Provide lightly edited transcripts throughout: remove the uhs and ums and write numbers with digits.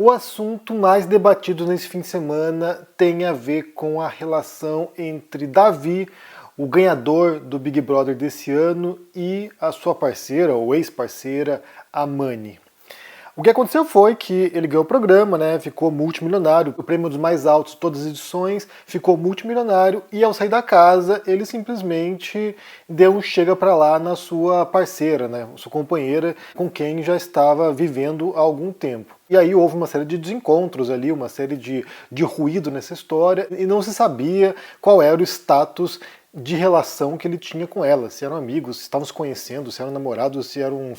O assunto mais debatido nesse fim de semana tem a ver com a relação entre Davi, o ganhador do Big Brother desse ano, e a sua parceira, ou ex-parceira, a Mani. O que aconteceu foi que ele ganhou o programa, né? Ficou multimilionário, o prêmio dos mais altos de todas as edições, ficou multimilionário e ao sair da casa ele simplesmente deu um chega pra lá na sua parceira, né? Sua companheira com quem já estava vivendo há algum tempo. E aí houve uma série de desencontros ali, uma série de ruído nessa história e não se sabia qual era o status de relação que ele tinha com ela, se eram amigos, se estavam se conhecendo, se eram namorados, se eram,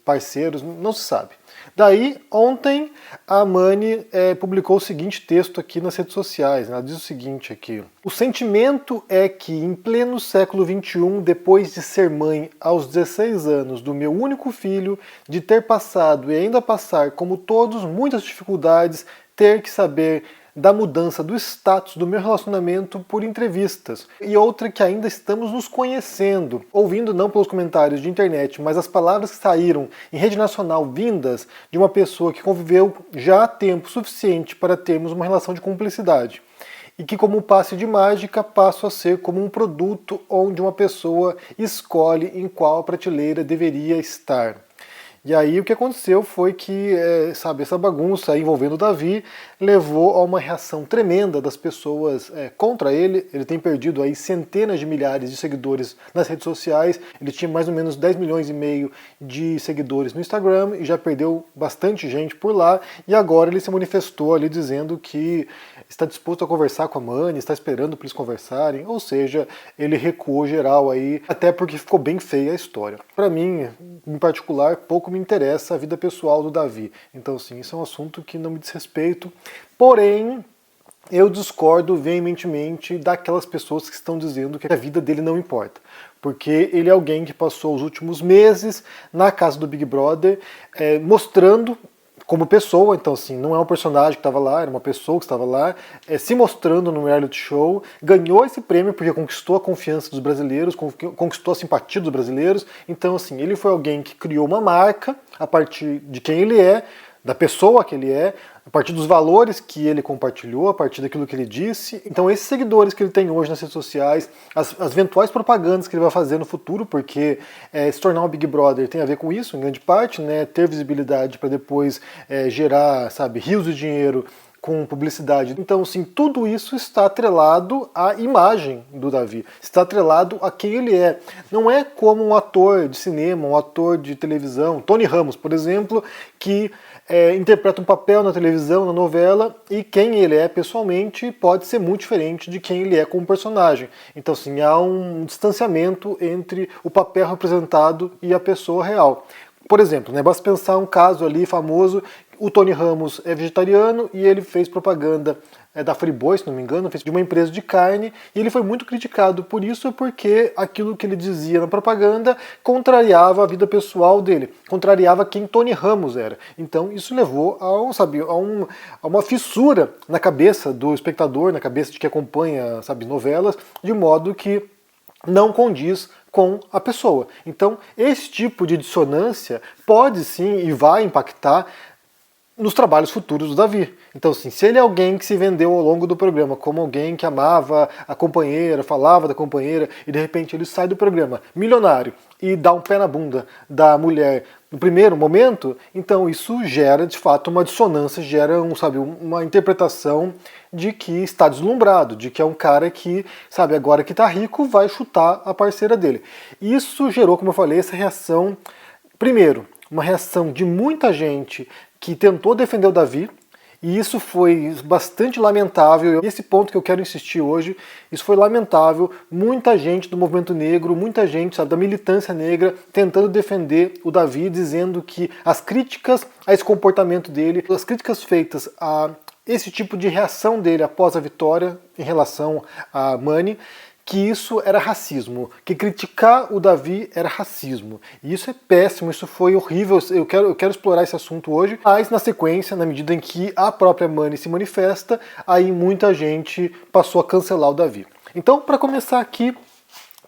parceiros, não se sabe. Daí, ontem, a Mani publicou o seguinte texto aqui nas redes sociais, ela diz o seguinte aqui: o sentimento é que, em pleno século XXI, depois de ser mãe aos 16 anos do meu único filho, de ter passado e ainda passar, como todos, muitas dificuldades, ter que saber da mudança do status do meu relacionamento por entrevistas. E outra que ainda estamos nos conhecendo, ouvindo não pelos comentários de internet, mas as palavras que saíram em rede nacional vindas de uma pessoa que conviveu já há tempo suficiente para termos uma relação de cumplicidade. E que, como um passe de mágica, passo a ser como um produto onde uma pessoa escolhe em qual prateleira deveria estar. E aí o que aconteceu foi que, essa bagunça envolvendo o Davi levou a uma reação tremenda das pessoas contra ele. Ele tem perdido aí centenas de milhares de seguidores nas redes sociais. Ele tinha mais ou menos 10 milhões e meio de seguidores no Instagram e já perdeu bastante gente por lá. E agora ele se manifestou ali dizendo que está disposto a conversar com a Mani, está esperando para eles conversarem. Ou seja, ele recuou geral aí, até porque ficou bem feia a história. Para mim, em particular, pouco me interessa a vida pessoal do Davi. Então, sim, isso é um assunto que não me diz respeito. Porém, eu discordo veementemente daquelas pessoas que estão dizendo que a vida dele não importa. Porque ele é alguém que passou os últimos meses na casa do Big Brother, mostrando como pessoa, então assim, não é um personagem que estava lá, era uma pessoa que estava lá, se mostrando no reality show, ganhou esse prêmio porque conquistou a confiança dos brasileiros, conquistou a simpatia dos brasileiros. Então assim, ele foi alguém que criou uma marca a partir de quem ele é, da pessoa que ele é, a partir dos valores que ele compartilhou, a partir daquilo que ele disse. Então esses seguidores que ele tem hoje nas redes sociais, as eventuais propagandas que ele vai fazer no futuro, porque se tornar um Big Brother tem a ver com isso, em grande parte, né, ter visibilidade para depois gerar, rios de dinheiro com publicidade. Então, assim, tudo isso está atrelado à imagem do Davi, está atrelado a quem ele é. Não é como um ator de cinema, um ator de televisão, Tony Ramos, por exemplo, que interpreta um papel na televisão, na novela, e quem ele é pessoalmente pode ser muito diferente de quem ele é como personagem. Então, assim, há um distanciamento entre o papel representado e a pessoa real. Por exemplo, basta pensar um caso ali famoso, o Tony Ramos é vegetariano e ele fez propaganda da Friboi, se não me engano, fez de uma empresa de carne, e ele foi muito criticado por isso, porque aquilo que ele dizia na propaganda contrariava a vida pessoal dele, contrariava quem Tony Ramos era. Então isso levou a uma fissura na cabeça do espectador, na cabeça de quem acompanha, novelas, de modo que não condiz com a pessoa. Então, esse tipo de dissonância pode sim e vai impactar nos trabalhos futuros do Davi. Então, assim, se ele é alguém que se vendeu ao longo do programa como alguém que amava a companheira, falava da companheira, e de repente ele sai do programa milionário e dá um pé na bunda da mulher no primeiro momento, então isso gera, de fato, uma dissonância, gera uma interpretação de que está deslumbrado, de que é um cara que, agora que está rico, vai chutar a parceira dele. Isso gerou, como eu falei, essa reação, primeiro, uma reação de muita gente que tentou defender o Davi, e isso foi bastante lamentável. Esse ponto que eu quero insistir hoje, isso foi lamentável. Muita gente do movimento negro, muita gente da militância negra tentando defender o Davi, dizendo que as críticas a esse comportamento dele, as críticas feitas a esse tipo de reação dele após a vitória em relação a Mani, que isso era racismo, que criticar o Davi era racismo. E isso é péssimo, isso foi horrível, eu quero explorar esse assunto hoje, mas na sequência, na medida em que a própria Mani se manifesta, aí muita gente passou a cancelar o Davi. Então, para começar aqui,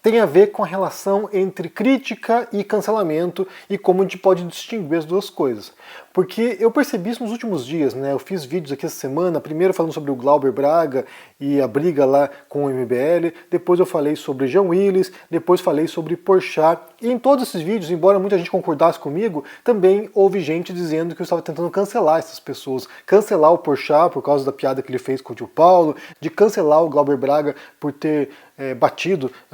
tem a ver com a relação entre crítica e cancelamento e como a gente pode distinguir as duas coisas. Porque eu percebi isso nos últimos dias, né? Eu fiz vídeos aqui essa semana, primeiro falando sobre o Glauber Braga e a briga lá com o MBL, depois eu falei sobre Jean Willis, depois falei sobre Porchat, e em todos esses vídeos, embora muita gente concordasse comigo, também houve gente dizendo que eu estava tentando cancelar essas pessoas, cancelar o Porchat por causa da piada que ele fez com o tio Paulo, de cancelar o Glauber Braga por ter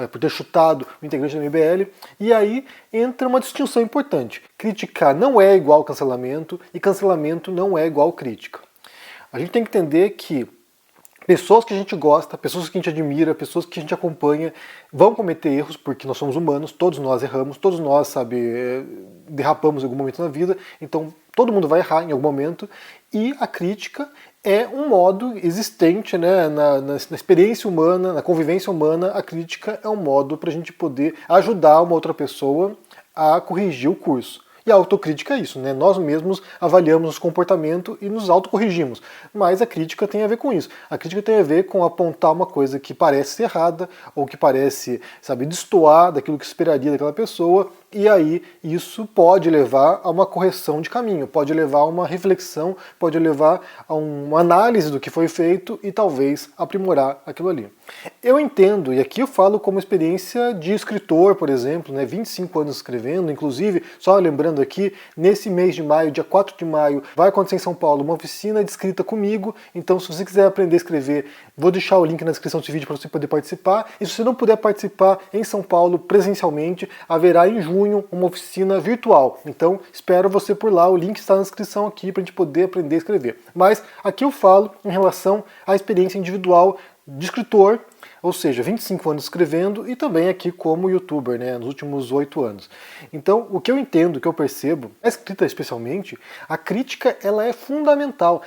por ter chutado o integrante do MBL, e aí entra uma distinção importante. Criticar não é igual cancelamento, e cancelamento não é igual crítica. A gente tem que entender que pessoas que a gente gosta, pessoas que a gente admira, pessoas que a gente acompanha, vão cometer erros, porque nós somos humanos, todos nós erramos, todos nós, derrapamos em algum momento na vida, então todo mundo vai errar em algum momento, e a crítica é um modo existente, né, na experiência humana, na convivência humana, a crítica é um modo para a gente poder ajudar uma outra pessoa a corrigir o curso. E a autocrítica é isso, né? Nós mesmos avaliamos nosso comportamento e nos autocorrigimos. Mas a crítica tem a ver com isso. A crítica tem a ver com apontar uma coisa que parece ser errada, ou que parece, destoar daquilo que esperaria daquela pessoa, e aí isso pode levar a uma correção de caminho, pode levar a uma reflexão, pode levar a uma análise do que foi feito e talvez aprimorar aquilo ali. Eu entendo, e aqui eu falo como experiência de escritor, por exemplo, né, 25 anos escrevendo, inclusive, só lembrando aqui, nesse mês de maio, dia 4 de maio, vai acontecer em São Paulo uma oficina de escrita comigo, então se você quiser aprender a escrever, vou deixar o link na descrição desse vídeo para você poder participar, e se você não puder participar em São Paulo presencialmente, haverá em junho uma oficina virtual, então espero você por lá, o link está na descrição aqui para a gente poder aprender a escrever. Mas aqui eu falo em relação à experiência individual de escritor, ou seja, 25 anos escrevendo e também aqui como youtuber, né, nos últimos 8 anos. Então, o que eu entendo, o que eu percebo, a escrita especialmente, a crítica ela é fundamental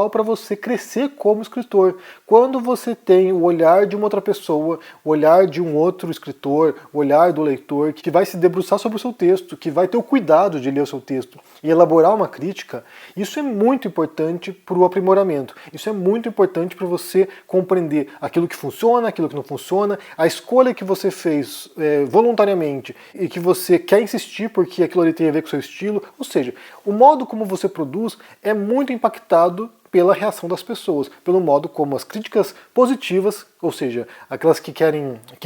para você crescer como escritor. Quando você tem o olhar de uma outra pessoa, o olhar de um outro escritor, o olhar do leitor, que vai se debruçar sobre o seu texto, que vai ter o cuidado de ler o seu texto e elaborar uma crítica, isso é muito importante para o aprimoramento. Isso é muito importante para você compreender aquilo que funciona, aquilo que não funciona, a escolha que você fez voluntariamente e que você quer insistir porque aquilo ali tem a ver com o seu estilo, ou seja, o modo como você produz é muito impactado pela reação das pessoas, pelo modo como as críticas positivas, ou seja, aquelas que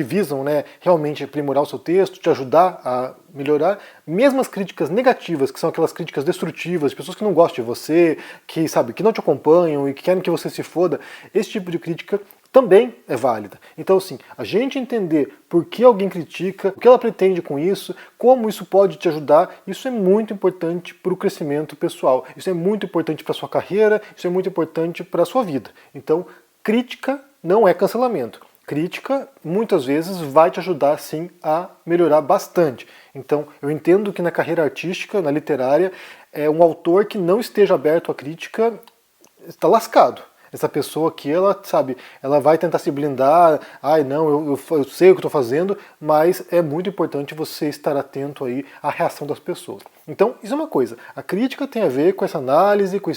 visam, né, realmente aprimorar o seu texto, te ajudar a melhorar, mesmo as críticas negativas, que são aquelas críticas destrutivas, de pessoas que não gostam de você, que não te acompanham e que querem que você se foda, esse tipo de crítica também é válida. Então, assim, a gente entender por que alguém critica, o que ela pretende com isso, como isso pode te ajudar, isso é muito importante para o crescimento pessoal. Isso é muito importante para a sua carreira, isso é muito importante para a sua vida. Então, crítica não é cancelamento. Crítica, muitas vezes, vai te ajudar, sim, a melhorar bastante. Então, eu entendo que na carreira artística, na literária, um autor que não esteja aberto à crítica está lascado. Essa pessoa aqui, ela vai tentar se blindar, não, eu sei o que estou fazendo, mas é muito importante você estar atento aí à reação das pessoas. Então, isso é uma coisa. A crítica tem a ver com essa análise, com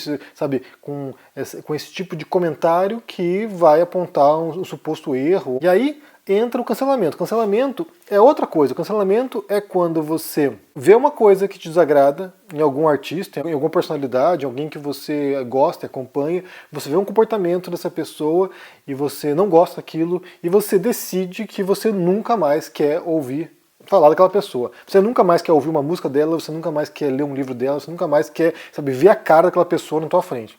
esse tipo de comentário que vai apontar um suposto erro. E aí entra o cancelamento. Cancelamento é outra coisa. O cancelamento é quando você vê uma coisa que te desagrada em algum artista, em alguma personalidade, alguém que você gosta e acompanha, você vê um comportamento dessa pessoa e você não gosta daquilo e você decide que você nunca mais quer ouvir falar daquela pessoa. Você nunca mais quer ouvir uma música dela, você nunca mais quer ler um livro dela, você nunca mais quer, ver a cara daquela pessoa na tua frente.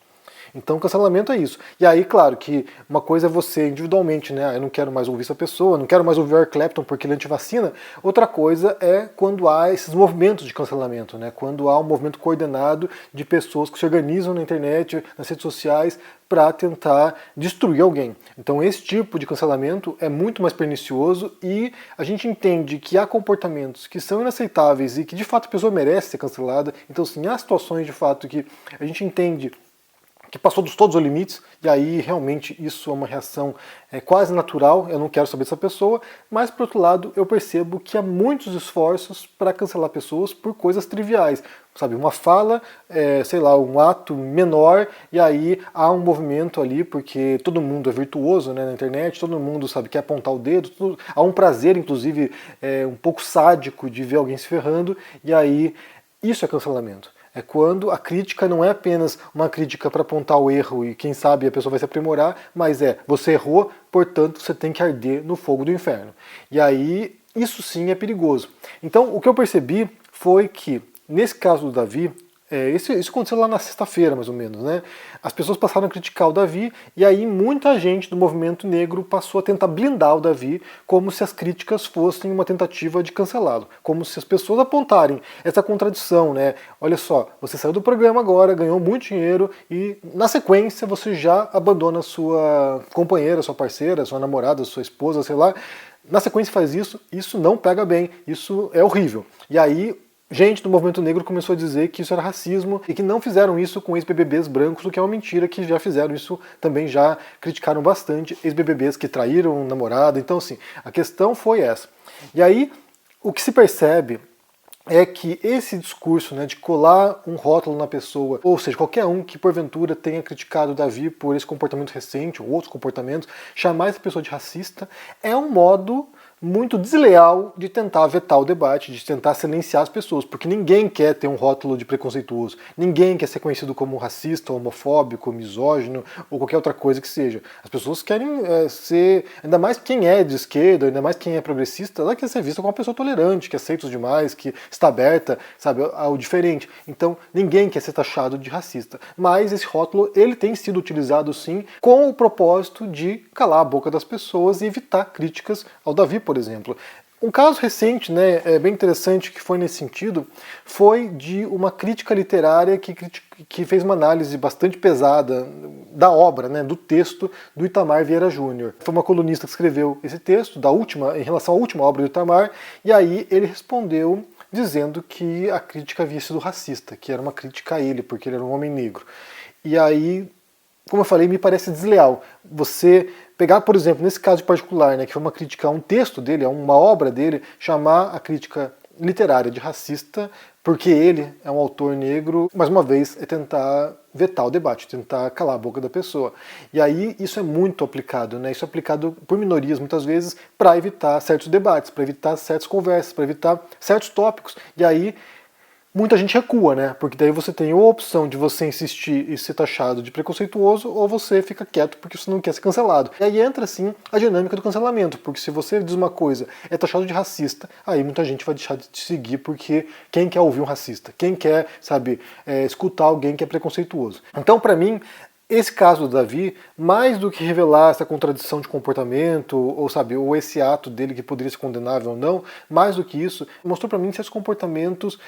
Então, cancelamento é isso. E aí, claro, que uma coisa é você individualmente, né? Eu não quero mais ouvir essa pessoa, não quero mais ouvir o Eric Clapton porque ele é antivacina. Outra coisa é quando há esses movimentos de cancelamento, né? Quando há um movimento coordenado de pessoas que se organizam na internet, nas redes sociais, para tentar destruir alguém. Então, esse tipo de cancelamento é muito mais pernicioso e a gente entende que há comportamentos que são inaceitáveis e que, de fato, a pessoa merece ser cancelada. Então, sim, há situações, de fato, que a gente entende que passou dos todos os limites, e aí realmente isso é uma reação quase natural, eu não quero saber dessa pessoa, mas por outro lado eu percebo que há muitos esforços para cancelar pessoas por coisas triviais, sabe, uma fala, sei lá, um ato menor, e aí há um movimento ali, porque todo mundo é virtuoso, né, na internet, todo mundo, sabe, quer apontar o dedo, há um prazer, inclusive, um pouco sádico de ver alguém se ferrando, e aí isso é cancelamento. É quando a crítica não é apenas uma crítica para apontar o erro e quem sabe a pessoa vai se aprimorar, mas você errou, portanto você tem que arder no fogo do inferno. E aí isso sim é perigoso. Então o que eu percebi foi que nesse caso do Davi, isso aconteceu lá na sexta-feira, mais ou menos, né? As pessoas passaram a criticar o Davi e aí muita gente do movimento negro passou a tentar blindar o Davi como se as críticas fossem uma tentativa de cancelá-lo, como se as pessoas apontarem essa contradição, né? Olha só, você saiu do programa agora, ganhou muito dinheiro e na sequência você já abandona sua companheira, sua parceira, sua namorada, sua esposa, sei lá. Na sequência faz isso não pega bem, isso é horrível. E aí gente do movimento negro começou a dizer que isso era racismo e que não fizeram isso com ex-BBBs brancos, o que é uma mentira, que já fizeram isso também, já criticaram bastante ex-BBBs que traíram namorada. Então, assim, a questão foi essa. E aí, o que se percebe é que esse discurso, né, de colar um rótulo na pessoa, ou seja, qualquer um que porventura tenha criticado o Davi por esse comportamento recente ou outros comportamentos, chamar essa pessoa de racista, é um modo muito desleal de tentar vetar o debate, de tentar silenciar as pessoas, porque ninguém quer ter um rótulo de preconceituoso, ninguém quer ser conhecido como racista, homofóbico, misógino ou qualquer outra coisa que seja. As pessoas querem ser, ainda mais quem é de esquerda, ainda mais quem é progressista, ela quer ser vista como uma pessoa tolerante, que aceita os demais, que está aberta, sabe, ao diferente. Então ninguém quer ser taxado de racista, mas esse rótulo ele tem sido utilizado sim com o propósito de calar a boca das pessoas e evitar críticas ao Davi, por exemplo. Um caso recente, né, bem interessante, que foi nesse sentido, foi de uma crítica literária que fez uma análise bastante pesada da obra, né, do texto do Itamar Vieira Júnior. Foi uma colunista que escreveu esse texto em relação à última obra do Itamar, e aí ele respondeu dizendo que a crítica havia sido racista, que era uma crítica a ele, porque ele era um homem negro. E aí, como eu falei, me parece desleal você pegar, por exemplo, nesse caso particular, né, que foi uma crítica a um texto dele, a uma obra dele, chamar a crítica literária de racista, porque ele é um autor negro, mais uma vez, é tentar vetar o debate, tentar calar a boca da pessoa. E aí isso é muito aplicado, né? Isso é aplicado por minorias, muitas vezes, para evitar certos debates, para evitar certas conversas, para evitar certos tópicos. E aí muita gente recua, né? Porque daí você tem ou a opção de você insistir e ser taxado de preconceituoso, ou você fica quieto porque você não quer ser cancelado. E aí entra, sim, a dinâmica do cancelamento, porque se você diz uma coisa, é taxado de racista, aí muita gente vai deixar de te seguir, porque quem quer ouvir um racista? Quem quer, sabe, escutar alguém que é preconceituoso? Então, para mim, esse caso do Davi, mais do que revelar essa contradição de comportamento, ou sabe, ou esse ato dele que poderia ser condenável ou não, mais do que isso, mostrou para mim certos comportamentos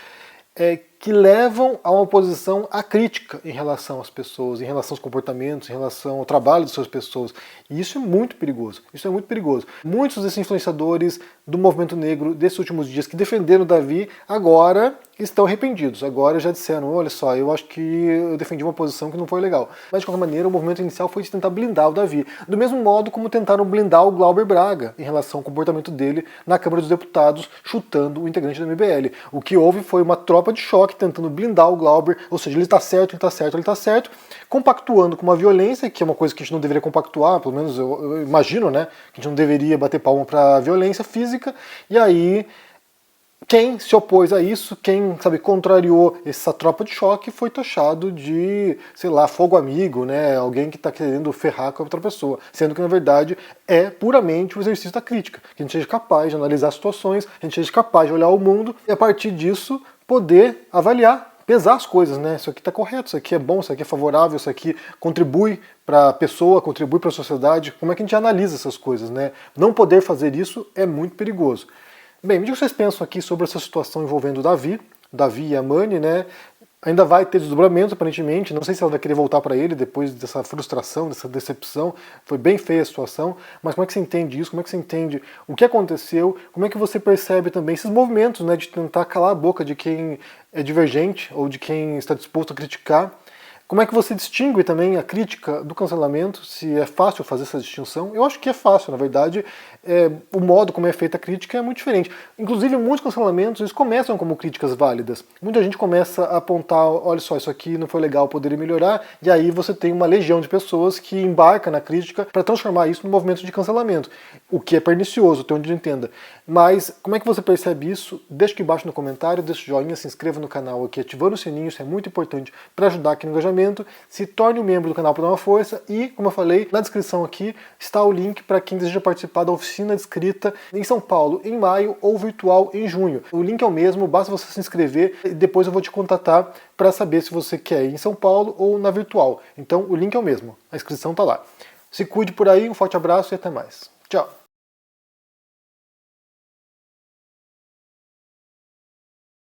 que levam a uma posição acrítica em relação às pessoas, em relação aos comportamentos, em relação ao trabalho dessas pessoas. E isso é muito perigoso. Isso é muito perigoso. Muitos desses influenciadores do movimento negro desses últimos dias que defenderam o Davi agora estão arrependidos. Agora já disseram, olha só, eu acho que eu defendi uma posição que não foi legal. Mas de qualquer maneira, o movimento inicial foi de tentar blindar o Davi. Do mesmo modo como tentaram blindar o Glauber Braga em relação ao comportamento dele na Câmara dos Deputados, chutando o integrante do MBL. O que houve foi uma tropa de choque tentando blindar o Glauber, ou seja, ele está certo, ele está certo, ele está certo, compactuando com uma violência, que é uma coisa que a gente não deveria compactuar, pelo menos eu imagino, né, que a gente não deveria bater palma para violência física, e aí quem se opôs a isso, quem, sabe, contrariou essa tropa de choque foi taxado de, sei lá, fogo amigo, né? Alguém que está querendo ferrar com a outra pessoa. Sendo que, na verdade, é puramente o exercício da crítica. Que a gente seja capaz de analisar situações, a gente seja capaz de olhar o mundo e, a partir disso, poder avaliar, pesar as coisas, né? Isso aqui está correto, isso aqui é bom, isso aqui é favorável, isso aqui contribui para a pessoa, contribui para a sociedade. Como é que a gente analisa essas coisas, né? Não poder fazer isso é muito perigoso. Bem, me diga o que vocês pensam aqui sobre essa situação envolvendo o Davi e a Mani, né? Ainda vai ter desdobramentos, aparentemente. Não sei se ela vai querer voltar para ele depois dessa frustração, dessa decepção. Foi bem feia a situação. Mas como é que você entende isso? Como é que você entende o que aconteceu? Como é que você percebe também esses movimentos, né, de tentar calar a boca de quem é divergente ou de quem está disposto a criticar? Como é que você distingue também a crítica do cancelamento, se é fácil fazer essa distinção? Eu acho que é fácil, na verdade, o modo como é feita a crítica é muito diferente. Inclusive, muitos cancelamentos eles começam como críticas válidas. Muita gente começa a apontar, olha só, isso aqui não foi legal, poderia melhorar, e aí você tem uma legião de pessoas que embarca na crítica para transformar isso num movimento de cancelamento, o que é pernicioso, até onde eu entenda. Mas como é que você percebe isso? Deixa aqui embaixo no comentário, deixa o joinha, se inscreva no canal aqui, ativando o sininho, isso é muito importante para ajudar aqui no engajamento. Se torne um membro do canal para dar uma força e, como eu falei, na descrição aqui está o link para quem deseja participar da oficina de escrita em São Paulo em maio ou virtual em junho. O link é o mesmo, basta você se inscrever e depois eu vou te contatar para saber se você quer ir em São Paulo ou na virtual. Então o link é o mesmo, a inscrição está lá. Se cuide por aí, um forte abraço e até mais. Tchau!